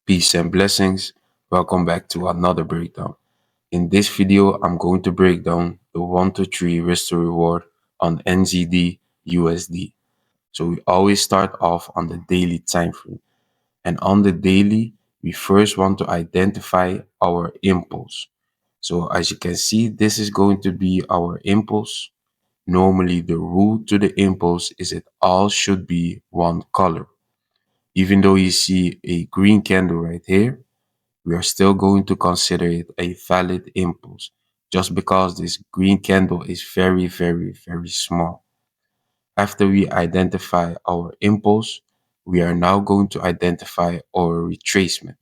Peace and blessings. Welcome back to another breakdown. In this video, I'm going to break down the 1 to 3 risk to reward on NZD USD. So we always start off on the daily time frame. And on the daily, we first want to identify our impulse. So as you can see, this is going to be our impulse. Normally, the rule to the impulse is it all should be one color. Even though you see a green candle right here, we are still going to consider it a valid impulse just because this green candle is very small. After we identify our impulse, we are now going to identify our retracement.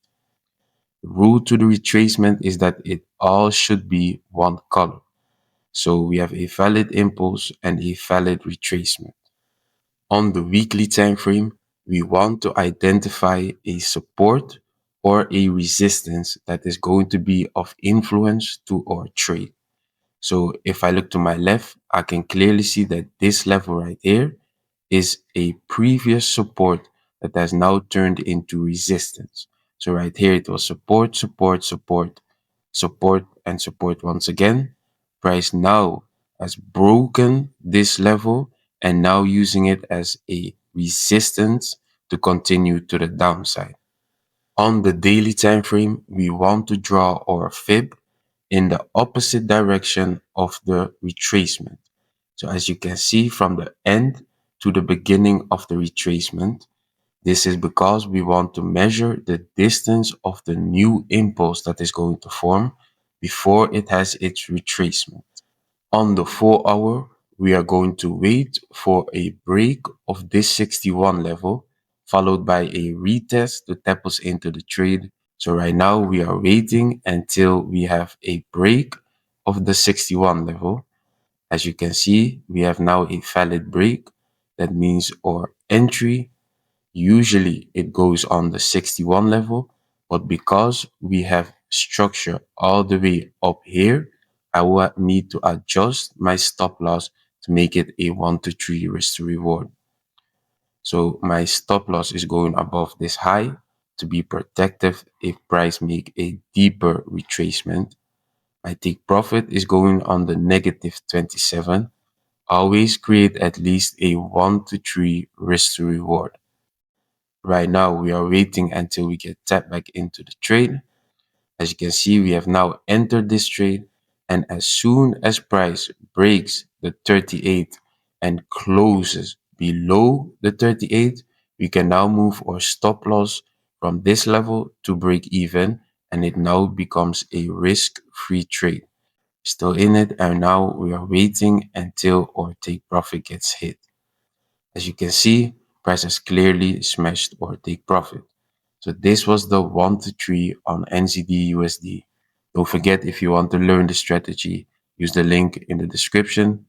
The rule to the retracement is that it all should be one color. So we have a valid impulse and a valid retracement. On the weekly time frame, we want to identify a support or a resistance that is going to be of influence to our trade. So if I look to my left, I can clearly see that this level right here is a previous support that has now turned into resistance. So right here, it was support, and support once again. Price now has broken this level and now using it as a resistance to continue to the downside. On the daily time frame, we want to draw our fib in the opposite direction of the retracement. So as you can see from the end to the beginning of the retracement, this is because we want to measure the distance of the new impulse that is going to form before it has its retracement. On the 4 hour, we are going to wait for a break of this 61 level, followed by a retest to tap us into the trade. So right now we are waiting until we have a break of the 61 level. As you can see, we have now a valid break. That means our entry, usually it goes on the 61 level, but because we have structure all the way up here, I will need to adjust my stop loss to make it a 1 to 3 risk to reward. So my stop loss is going above this high to be protective if price make a deeper retracement. My take profit is going on the negative 27. Always create at least a 1 to 3 risk to reward. Right now, we are waiting until we get tapped back into the trade. As you can see, we have now entered this trade. And as soon as price breaks the 38 and closes below the 38, we can now move our stop loss from this level to break even. And it now becomes a risk-free trade. Still in it, and now we are waiting until our take profit gets hit. As you can see, price has clearly smashed our take profit. So this was the 1 to 3 on NZD USD. Don't forget, if you want to learn the strategy, use the link in the description.